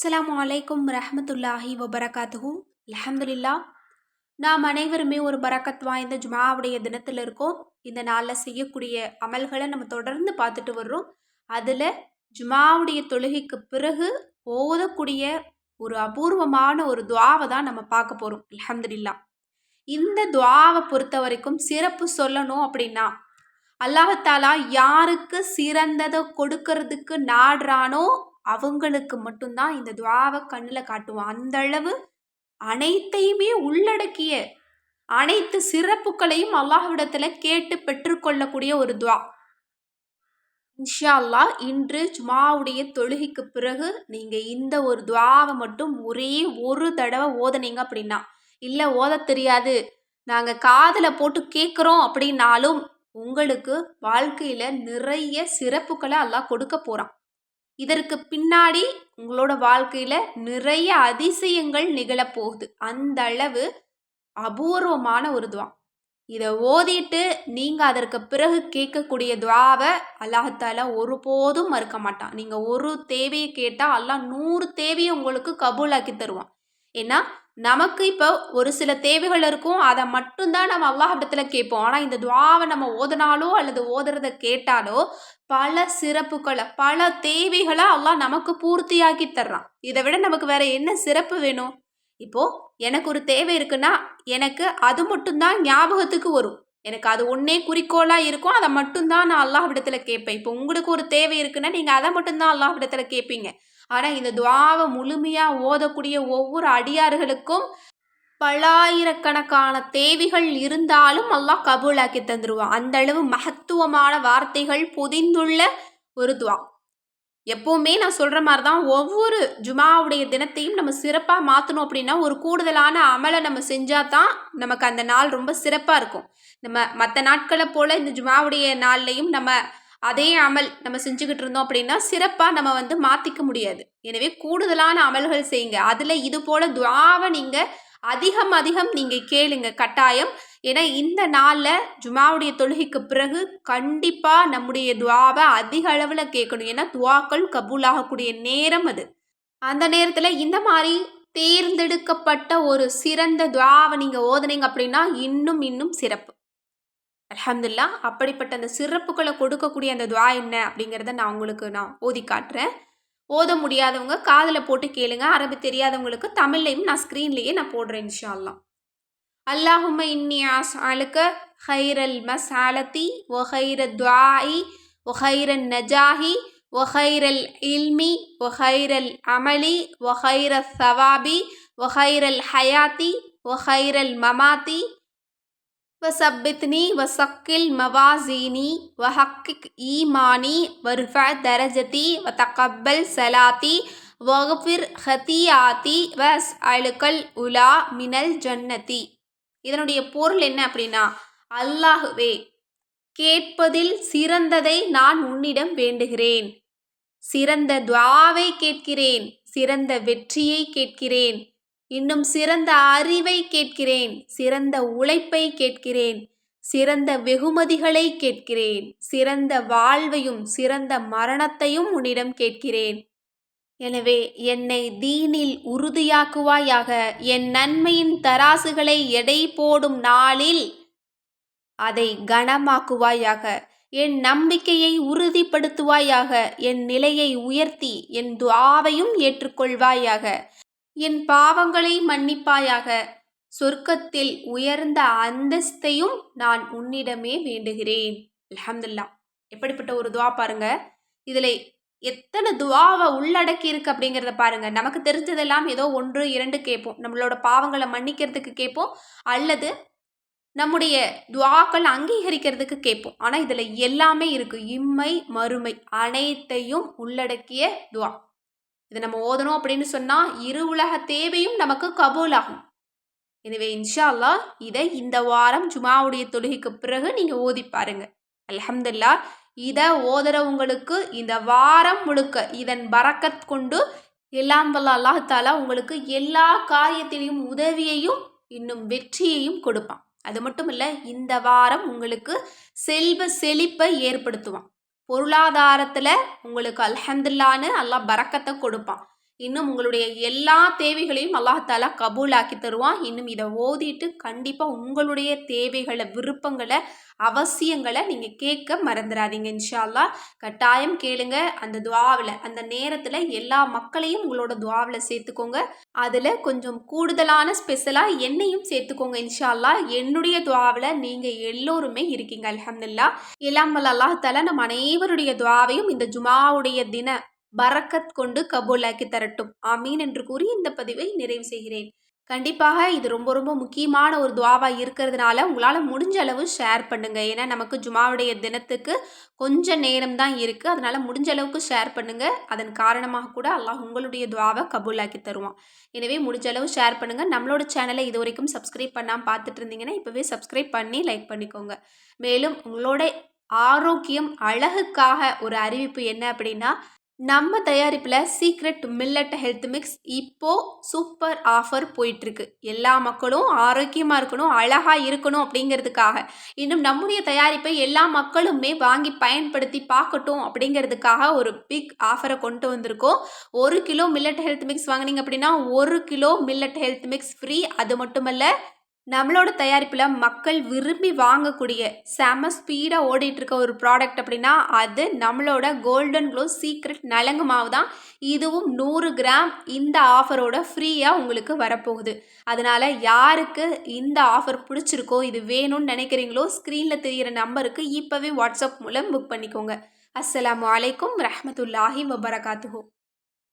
அஸ்ஸலாமு அலைக்கும் ரஹ்மத்துல்லாஹி வபரகாத்துஹு. அல்ஹம்துலில்லாஹ். நாம் அனைவருமே ஒரு பரக்கத் வாய்ந்த ஜுமாவுடைய தினத்தில் இருக்கோம். இந்த நாளில் செய்யக்கூடிய அமல்களை நம்ம தொடர்ந்து பார்த்துட்டு வர்றோம். அதில் ஜுமாவுடைய தொழுகைக்கு பிறகு ஓதக்கூடிய ஒரு அபூர்வமான ஒரு துஆவை தான் நம்ம பார்க்க போகிறோம். அல்ஹம்துலில்லாஹ். இந்த துஆவை பொறுத்த வரைக்கும் சிறப்பு சொல்லணும் அப்படின்னா, அல்லாஹ்தாலா யாருக்கு சிறந்ததை கொடுக்கறதுக்கு நாடுறானோ அவங்களுக்கு மட்டும்தான் இந்த துஆவை கண்ணில் காட்டுவான். அந்த அளவு அனைத்தையுமே உள்ளடக்கிய அனைத்து சிறப்புகளையும் அல்லாஹ்விடத்துல கேட்டு பெற்றுக்கொள்ளக்கூடிய ஒரு துஆ. இன்ஷா அல்லாஹ் இன்று ஜுமாவுடைய தொழுகைக்கு பிறகு நீங்க இந்த ஒரு துஆவை மட்டும் ஒரே ஒரு தடவை ஓதுனீங்க அப்படின்னா, இல்ல ஓத தெரியாது நாங்க காதுல போட்டு கேட்குறோம் அப்படின்னாலும் உங்களுக்கு வாழ்க்கையில நிறைய சிறப்புகளை அல்லாஹ் கொடுக்க போறான். இதற்கு பின்னாடி உங்களோட வாழ்க்கையில நிறைய அதிசயங்கள் நிகழப்போகுது. அந்த அளவு அபூர்வமான ஒரு துஆ. இதை ஓதிட்டு நீங்க அதற்கு பிறகு கேட்கக்கூடிய துஆவை அல்லாஹ்தாலா ஒருபோதும் மறுக்க மாட்டான். நீங்க ஒரு தேவையை கேட்டா அல்லாஹ் 100 தேவையை உங்களுக்கு கபூலாக்கி தருவான். ஏன்னா நமக்கு இப்போ ஒரு சில தேவைகள் இருக்கும், அதை மட்டும்தான் நம்ம அல்லாஹ்விடத்துல கேட்போம். ஆனா இந்த துஆவை நம்ம ஓதுனாலோ அல்லது ஓதுறத கேட்டாலோ பல சிறப்புகளை பல தேவைகளை அல்லாஹ் நமக்கு பூர்த்தியாக்கி தர்றான். இதை விட நமக்கு வேற என்ன சிறப்பு வேணும்? இப்போ எனக்கு ஒரு தேவை இருக்குன்னா எனக்கு அது மட்டும்தான் ஞாபகத்துக்கு வரும். எனக்கு அது ஒன்னே குறிக்கோளா இருக்கும். அதை மட்டும்தான் நான் அல்லாஹ்விடத்துல கேட்பேன். இப்போ உங்களுக்கு ஒரு தேவை இருக்குன்னா நீங்க அதை மட்டும்தான் அல்லாஹ்விடத்துல கேட்பீங்க. ஆனா இந்த துஆவை முழுமையா ஓதக்கூடிய ஒவ்வொரு அடியார்களுக்கும் பல்லாயிரக்கணக்கான தேவைகள் இருந்தாலும் அல்லாஹ் கபூலாக்கி தந்துருவான். அந்த அளவு மகத்துவமான வார்த்தைகள் பொதிந்துள்ள ஒரு துஆ. எப்பவுமே நான் சொல்ற மாதிரி தான், ஒவ்வொரு ஜுமாவுடைய தினத்தையும் நம்ம சிறப்பாக மாற்றணும் அப்படின்னா ஒரு கூடுதலான அமலை நம்ம செஞ்சால் தான் நமக்கு அந்த நாள் ரொம்ப சிறப்பாக இருக்கும். நம்ம மற்ற நாட்களை போல் இந்த ஜுமாவுடைய நாள்லையும் நம்ம அதே அமல் நம்ம செஞ்சுக்கிட்டு இருந்தோம் அப்படின்னா சிறப்பாக நம்ம மாற்றிக்க முடியாது. எனவே கூடுதலான அமல்கள் செய்யுங்க. அதில் இது போல் துஆவை நீங்கள் அதிகம் நீங்கள் கேளுங்க கட்டாயம். ஏன்னா இந்த நாளில் ஜுமாவுடைய தொழுகைக்கு பிறகு கண்டிப்பாக நம்முடைய துஆவை அதிக அளவில் கேட்கணும். ஏன்னா துஆக்கள் கபூலாகக்கூடிய நேரம் அது. அந்த நேரத்தில் இந்த மாதிரி தேர்ந்தெடுக்கப்பட்ட ஒரு சிறந்த துஆவை நீங்கள் ஓதுனீங்க அப்படின்னா இன்னும் சிறப்பு. அல்ஹம்துலில்லாஹ். அப்படிப்பட்ட அந்த சிறப்புகளை கொடுக்கக்கூடிய அந்த துஆ என்ன அப்படிங்கிறத நான் ஓதி காட்டுறேன். ஓத முடியாதவங்க காதில் போட்டு கேளுங்க. அரபி தெரியாதவங்களுக்கு தமிழ்லையும் நான் ஸ்க்ரீன்லேயே நான் போடுறேன் இன்ஷா அல்லாஹ். அல்லாஹும்ம இன்னி அஸ்அலுக ஹைரல் மஸ்அலதி வ ஹைரத் துஆஇ வ ஹைரன் நஜாஹி வ ஹைரல் இல்மி வ ஹைரல் அமலி வ ஹைரஸ் ஸவாபி வ ஹைரல் ஹயாத்தி வ ஹைரல் மமாத்தி வசப்பித்னி வசக்கில் மவாசீனி வஹக்கிக் ஈமானி வர்ஃப தரஜதி வதகப்பல் சலாத்தி வஃபிர் ஹதியாத்தி வஸ் அலுக்கல் உலா மினல் ஜன்னதி. இதனுடைய பொருள் என்ன அப்படின்னா, அல்லாஹுவே கேட்பதில் சிறந்ததை நான் உன்னிடம் வேண்டுகிறேன். சிறந்த துஆவை கேட்கிறேன். சிறந்த வெற்றியை கேட்கிறேன். இன்னும் சிறந்த அறிவை கேட்கிறேன். சிறந்த உழைப்பை கேட்கிறேன். சிறந்த வெகுமதிகளை கேட்கிறேன். சிறந்த வாழ்வையும் சிறந்த மரணத்தையும் உன்னிடம் கேட்கிறேன். எனவே என்னை தீனில் உறுதியாக்குவாயாக. என் நன்மையின் தராசுகளை எடை போடும் நாளில் அதை கனமாக்குவாயாக. என் நம்பிக்கையை உறுதிப்படுத்துவாயாக. என் நிலையை உயர்த்தி என் துஆவையும் ஏற்றுக்கொள்வாயாக. என் பாவங்களை மன்னிப்பாயாக. சொர்க்கத்தில் உயர்ந்த அந்தஸ்தையும் நான் உன்னிடமே வேண்டுகிறேன். அல்ஹம்துலில்லாஹ். எப்படிப்பட்ட ஒரு துஆ பாருங்க. இதில் எத்தனை துஆவை உள்ளடக்கி இருக்கு அப்படிங்கிறத பாருங்க. நமக்கு தெரிஞ்சதெல்லாம் ஏதோ 1, 2 கேட்போம். நம்மளோட பாவங்களை மன்னிக்கிறதுக்கு கேட்போம், அல்லது நம்முடைய துஆக்கள் அங்கீகரிக்கிறதுக்கு கேட்போம். ஆனால் இதில் எல்லாமே இருக்கு. இம்மை மறுமை அனைத்தையும் உள்ளடக்கிய துஆ. இதை நம்ம ஓதணும் அப்படின்னு சொன்னால் இரு உலக தேவையும் நமக்கு கபூலாகும். எனவே இன்ஷா அல்லாஹ் இதை இந்த வாரம் ஜுமாவுடைய தொழுகைக்கு பிறகு நீங்கள் ஓதி பாருங்க. அல்ஹம்துலில்லாஹ். இதை ஓதுறவங்களுக்கு இந்த வாரம் முழுக்க இதன் பரக்கத் கொண்டு எல்லாம் வல்ல அல்லாஹ் தஆலா உங்களுக்கு எல்லா காரியத்திலையும் உதவியையும் இன்னும் வெற்றியையும் கொடுப்பான். அது மட்டும் இல்லை, இந்த வாரம் உங்களுக்கு செல்வ செழிப்பை ஏற்படுத்துவான். பொருளாதாரத்தில் உங்களுக்கு அல்ஹம்துலில்லாஹ்னு அல்லாஹ் பரக்கத்தை கொடுப்பான். இன்னும் உங்களுடைய எல்லா தேவைகளையும் அல்லாஹ் தாலா கபூலாக்கி தருவான். இன்னும் இதை ஓதிட்டு கண்டிப்பாக உங்களுடைய தேவைகளை, விருப்பங்களை, அவசியங்களை நீங்கள் கேட்க மறந்துடாதீங்க. இன்ஷா அல்லாஹ் கட்டாயம் கேளுங்க. அந்த துஆவில் அந்த நேரத்தில் எல்லா மக்களையும் உங்களோட துஆவில் சேர்த்துக்கோங்க. அதில் கொஞ்சம் கூடுதலான ஸ்பெஷலாக என்னையும் சேர்த்துக்கோங்க. இன்ஷா அல்லாஹ் என்னுடைய துஆவில் நீங்கள் எல்லோருமே இருக்கீங்க. அல்ஹம்துலில்லாஹ். எல்லாம் வல்ல அல்லாஹ் தஆலா நம் அனைவருடைய துஆவையும் இந்த ஜுமாவுடைய தின பரக்கத் கொண்டு கபூலாக்கி தரட்டும். ஆமீன் என்று கூறி இந்த பதிவை நிறைவு செய்கிறேன். கண்டிப்பாக இது ரொம்ப ரொம்ப முக்கியமான ஒரு துஆவா இருக்கிறதுனால உங்களால் முடிஞ்ச அளவு ஷேர் பண்ணுங்க. ஏன்னா நமக்கு ஜுமாவுடைய தினத்துக்கு கொஞ்சம் நேரம் தான் இருக்குது. அதனால முடிஞ்ச அளவுக்கு ஷேர் பண்ணுங்க. அதன் காரணமாக கூட அல்லாஹ் உங்களுடைய துஆவை கபூலாக்கி தருவான். எனவே முடிஞ்ச அளவு ஷேர் பண்ணுங்க. நம்மளோட சேனலை இது வரைக்கும் சப்ஸ்கிரைப் பண்ணாமல் பார்த்துட்டு இருந்தீங்கன்னா இப்போவே சப்ஸ்கிரைப் பண்ணி லைக் பண்ணிக்கோங்க. மேலும் உங்களோட ஆரோக்கியம் அழகுக்காக ஒரு அறிவிப்பு என்ன அப்படின்னா, நம்ம தயாரிப்பில் சீக்ரெட் மில்லட் ஹெல்த் மிக்ஸ் இப்போ சூப்பர் ஆஃபர் போயிட்டுருக்கு. எல்லா மக்களும் ஆரோக்கியமாக இருக்கணும், அழகாக இருக்கணும் அப்படிங்கிறதுக்காக. இன்னும் நம்முடைய தயாரிப்பை எல்லா மக்களுமே வாங்கி பயன்படுத்தி பார்க்கட்டும் அப்படிங்கிறதுக்காக ஒரு பிக் ஆஃபரை கொண்டு வந்திருக்கோம். 1 கிலோ மில்லட் ஹெல்த் மிக்ஸ் வாங்கினீங்க அப்படின்னா 1 kilo millet health mix free. அது மட்டுமல்ல, நம்மளோட தயாரிப்பில் மக்கள் விரும்பி வாங்கக்கூடிய செம ஸ்பீடாக ஓடிட்டுருக்க ஒரு ப்ராடக்ட் அப்படின்னா அது நம்மளோட கோல்டன் க்ளோ சீக்ரெட் நலங்கு மாவு தான். இதுவும் 100 கிராம் இந்த ஆஃபரோட ஃப்ரீயாக உங்களுக்கு வரப்போகுது. அதனால் யாருக்கு இந்த ஆஃபர் பிடிச்சிருக்கோ, இது வேணும்னு நினைக்கிறீங்களோ, ஸ்க்ரீனில் தெரிகிற நம்பருக்கு இப்போவே வாட்ஸ்அப் மூலம் புக் பண்ணிக்கோங்க. அஸ்ஸலாமு அலைக்கும் ரஹ்மத்துல்லாஹி வபரகாத்துஹு.